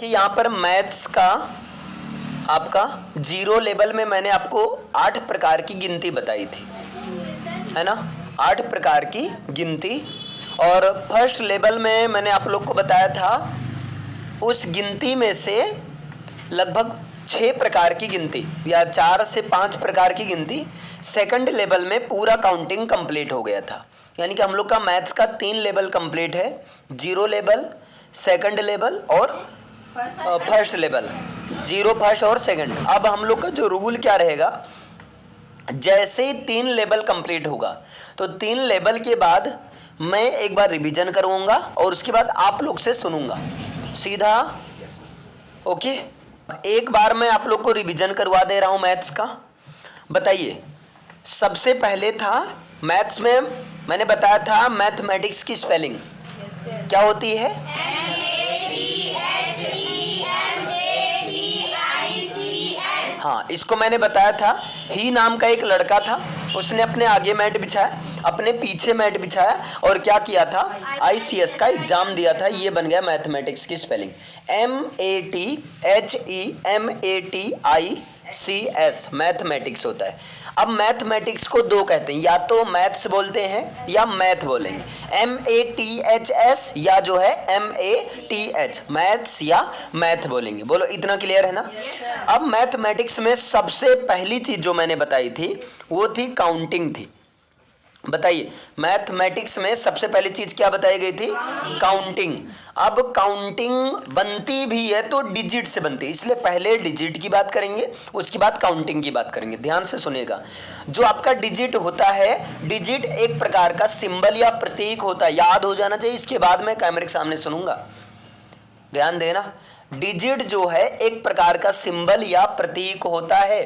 देखिए यहाँ पर मैथ्स का आपका जीरो लेवल में मैंने आपको 8 प्रकार की गिनती बताई थी, है ना। 8 प्रकार की गिनती। और फर्स्ट लेवल में मैंने आप लोग को बताया था उस गिनती में से लगभग 6 प्रकार की गिनती या 4 से 5 प्रकार की गिनती सेकंड लेवल में पूरा काउंटिंग कंप्लीट हो गया था। यानी कि हम लोग का मैथ्स का 3 लेवल कंप्लीट है, जीरो लेवल, सेकंड लेवल और फर्स्ट लेवल। जीरो, फर्स्ट और सेकंड। अब हम लोग का जो रूल क्या रहेगा, जैसे ही 3 लेवल कंप्लीट होगा तो 3 लेवल के बाद मैं एक बार रिवीजन करूंगा और उसके बाद आप लोग से सुनूंगा सीधा। ओके, एक बार मैं आप लोग को रिवीजन करवा दे रहा हूं मैथ्स का। बताइए, सबसे पहले था मैथ्स में मैंने बताया था मैथमेटिक्स की स्पेलिंग क्या होती है? हाँ, इसको मैंने बताया था। ही नाम का एक लड़का था, उसने अपने आगे मैट बिछाया, अपने पीछे मैट बिछाया और क्या किया था, ICS का एग्जाम दिया था। ये बन गया मैथमेटिक्स की स्पेलिंग, MATHEMATICS, मैथमेटिक्स होता है। अब मैथमेटिक्स को दो कहते हैं, या तो मैथ्स बोलते हैं या मैथ बोलेंगे, MATHS या जो है MATH, मैथ्स या मैथ बोलेंगे। बोलो, इतना क्लियर है ना? अब मैथमेटिक्स में सबसे पहली चीज जो मैंने बताई थी वो थी काउंटिंग थी। बताइए, मैथमेटिक्स में सबसे पहली चीज क्या बताई गई थी? काउंटिंग। अब काउंटिंग बनती भी है तो डिजिट से बनती है, इसलिए पहले डिजिट की बात करेंगे, उसके बाद काउंटिंग की बात करेंगे। ध्यान से सुनिएगा, जो आपका डिजिट होता है, डिजिट एक प्रकार का सिंबल या प्रतीक होता है, याद हो जाना चाहिए। इसके बाद मैं कैमरे के सामने सुनूंगा, ध्यान देना। डिजिट जो है एक प्रकार का सिंबल या प्रतीक होता है,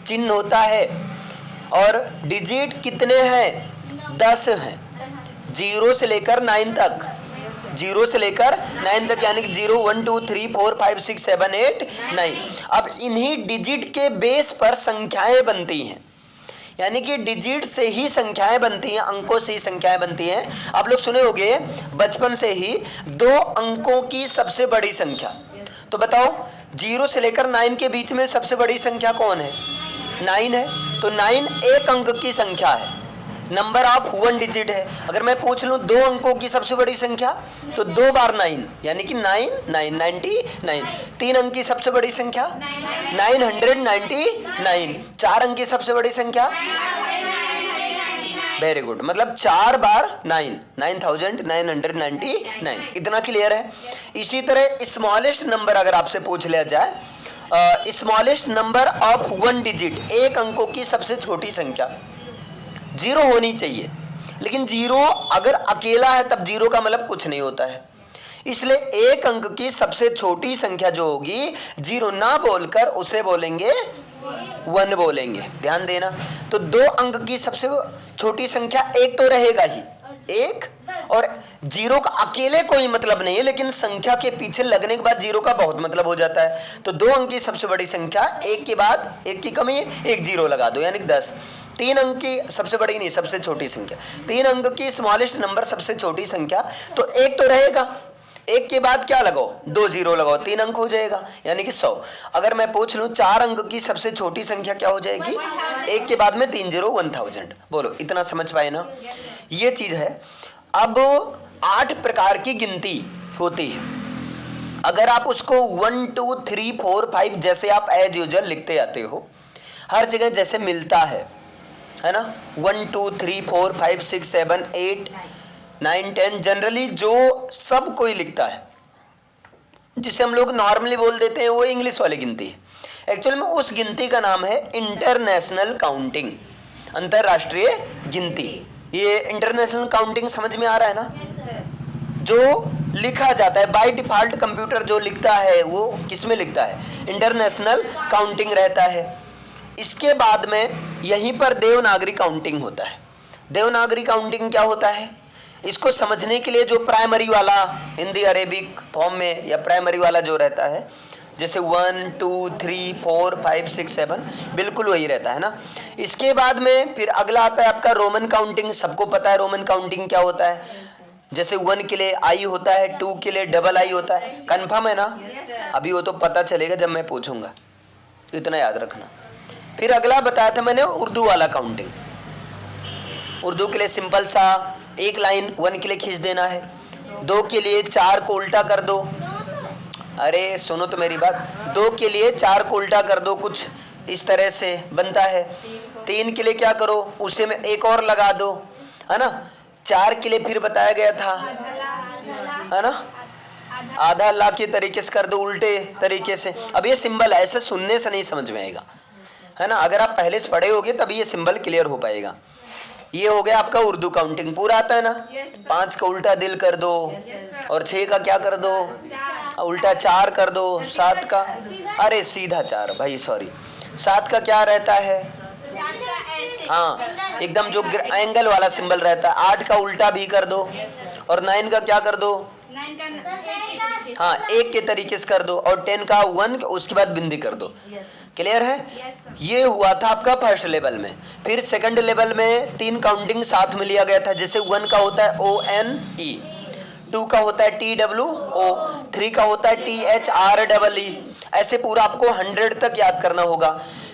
चिन्ह होता है। और डिजिट कितने हैं? 10 हैं, 0 से लेकर 9 तक, 0 से लेकर 9 तक, यानी कि 0 1 2 3 4 5 6 7 8 9। अब इन्हीं डिजिट के बेस पर संख्याएं बनती हैं, यानी कि डिजिट से ही संख्याएं बनती हैं, अंकों से ही संख्याएं बनती हैं। आप लोग सुने होंगे बचपन से ही 2 अंकों की सबसे बड़ी संख्या। तो बताओ, 0 से लेकर 9 के बीच में सबसे बड़ी संख्या कौन है? 9 है। तो 9 एक अंक की संख्या है, नंबर ऑफ 1 डिजिट है। अगर मैं पूछ लूं 2 अंकों की सबसे बड़ी संख्या, तो 2 बार 9, यानी कि 9 9 99। 3 अंक की सबसे बड़ी संख्या 999। 4 अंक की सबसे बड़ी संख्या, वेरी गुड, मतलब 4 बार 9, 9999। इतना क्लियर है? इसी तरह स्मॉलेस्ट नंबर अगर आपसे पूछ लिया जाए, स्मॉलेस्ट नंबर ऑफ 1 डिजिट, एक अंकों की सबसे छोटी संख्या, 0 होनी चाहिए, लेकिन 0 अगर अकेला है तब 0 का मतलब कुछ नहीं होता है। इसलिए एक अंक की सबसे छोटी संख्या जो होगी, 0 ना बोलकर उसे बोलेंगे 1 बोलेंगे। ध्यान देना। तो 2 अंक की सबसे छोटी संख्या 1 तो रहेगा ही, 1, और 0 का अकेले कोई मतलब नहीं है, लेकिन संख्या के पीछे लगने के बाद 0 का बहुत मतलब हो जाता है। तो 2 अंक की सबसे बड़ी संख्या, 1 के बाद 1 की कमी है, 1 0 लगा दो, यानी 10। 3 अंक की सबसे बड़ी नहीं, सबसे छोटी संख्या, 3 अंक की स्मॉलेस्ट नंबर सबसे छोटी संख्या, तो 1 तो रहेगा, 1 के बाद क्या लगाओ? 2 0 लगाओ, 3 अंक हो जाएगा, यानी कि 100। अगर मैं पूछ लूं 4 अंक की सबसे छोटी संख्या क्या हो जाएगी? 1 के बाद में 3 0 1000। बोलो, इतना समझ पाए ना? ये चीज है। अब 8 प्रकार की गिनती होती है। अगर आप उसको 1 2 3 4 5 जैसे आप एज यूजुअल लिखते जाते हो, हर जगह जैसे मिलता है ना, 1 2 3 4 5 6 7 8 9 10, जनरली जो सब कोई लिखता है, जिसे हम लोग नॉर्मली बोल देते हैं, वो इंग्लिश वाली गिनती है। एक्चुअल में उस गिनती का नाम है इंटरनेशनल काउंटिंग, अंतरराष्ट्रीय गिनती। ये इंटरनेशनल काउंटिंग समझ में आ रहा है ना? जो लिखा जाता है बाय डिफॉल्ट, कंप्यूटर जो लिखता है वो किस में लिखता है? इंटरनेशनल काउंटिंग रहता है। इसके बाद में यहीं पर देवनागरी काउंटिंग होता है। देवनागरी काउंटिंग क्या होता है, इसको समझने के लिए जो प्राइमरी वाला हिंदी अरेबिक फॉर्म में या प्राइमरी वाला जो रहता है, जैसे 1 2 3 4 5 6 7, बिल्कुल वही रहता है ना। इसके बाद में फिर अगला आता है आपका रोमन काउंटिंग। सबको पता है रोमन काउंटिंग क्या होता है। जैसे 1 के लिए आई होता है, 2 के लिए डबल आई होता है। कंफर्म है ना? अभी वो तो पता चलेगा जब मैं पूछूंगा, इतना याद रखना। फिर अगला बताया था मैंने उर्दू वाला काउंटिंग। उर्दू के लिए सिंपल सा एक लाइन 1 के लिए खींच देना है, 2 के लिए 4 को उल्टा कर दो। अरे सुनो तो मेरी बात, 2 के लिए 4 को उल्टा कर दो, कुछ इस तरह से बनता है। 3 के लिए क्या करो, उसे में एक और लगा दो, है ना। 4 के लिए फिर बताया गया था, है ना, आधा ला के तरीके से कर दो, उल्टे तरीके से। अब ये सिंबल है, ऐसे सुनने से नहीं समझ में आएगा, है ना। अगर आप पहले से पढ़े होगे तभी ये सिंबल क्लियर हो पाएगा। ये हो गया आपका उर्दू काउंटिंग, पूरा आता है ना। 5 का उल्टा दिल कर दो, और 6 का क्या कर दो, उल्टा 4 कर दो। 7 का, अरे सीधा 4 भाई, सॉरी। 7 का क्या रहता है, हाँ एकदम जो एंगल वाला सिंबल रहता है। 8 का उल्टा भी कर दो, और 9 का क्या कर दो, हाँ एक के तरीके से कर दो, और 10 का 1, उसके बाद बिंदी कर दो। क्लियर है? ये हुआ था आपका फर्स्ट लेवल में। फिर सेकंड लेवल में 3 काउंटिंग साथ में लिया गया था। जैसे 1 का होता है ONE, 2 का होता है TWO, 3 का होता है THREE। ऐसे पूरा आपको 100 तक याद करना होगा।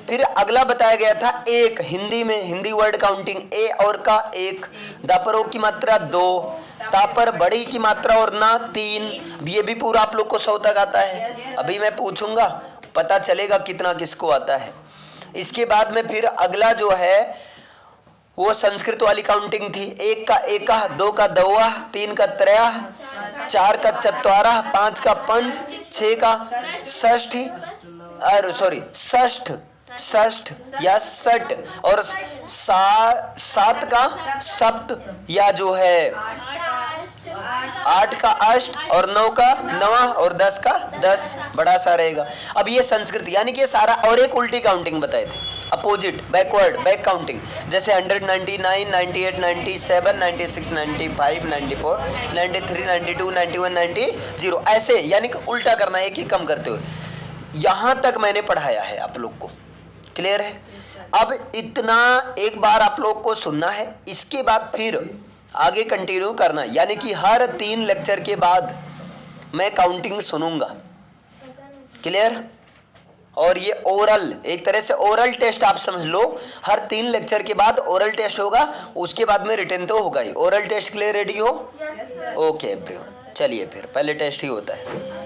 फिर अगला बताया गया था एक, हिंदी में हिंदी वर्ड काउंटिंग, ए और का 1, दापरों की मात्रा 2, तापर बड़ी की मात्रा और ना 3। ये भी पूरा आप लोग को 100 तक आता है। अभी मैं पूछूंगा, पता चलेगा कितना किसको आता है। इसके बाद में फिर अगला जो है वो संस्कृत वाली काउंटिंग थी। 1 का एका, 2 का दवा, 3 का त्रया, 4 का चत्वारा, 5 का पंच, 6 का षष्ठी, अरे सॉरी षष्ठ या सट, और 7 का सप्त, या जो है 8 का अष्ट, और 9 का नवा, और 10 का 10, बड़ा सा रहेगा। अब ये संस्कृत यानी कि सारा, और एक उल्टी काउंटिंग बताए थे, अपोजिट, बैकवर्ड, बैक काउंटिंग। जैसे 199, 98, 97, 96, 95, 94, 93, 92, 91, 90, ऐसे, यानी कि उल्टा करना है कि कम करते हुए। यहां तक मैंने पढ़ाया है आप लोग को। क्लियर है? अब इतना एक बार आप लोग को सुनना है, इसके बाद फिर आगे कंटिन्यू करना, यानी कि हर 3 लेक्चर के बाद मैं काउंटिंग सुनूंगा। क्लियर? और ये ओरल, एक तरह से ओरल टेस्ट आप समझ लो। हर 3 लेक्चर के बाद ओरल टेस्ट होगा, उसके बाद में रिटन तो होगा ही। ओरल टेस्ट के लिए रेडी हो? ओके एवरीवन, चलिए फिर पहले टेस्ट ही होता है।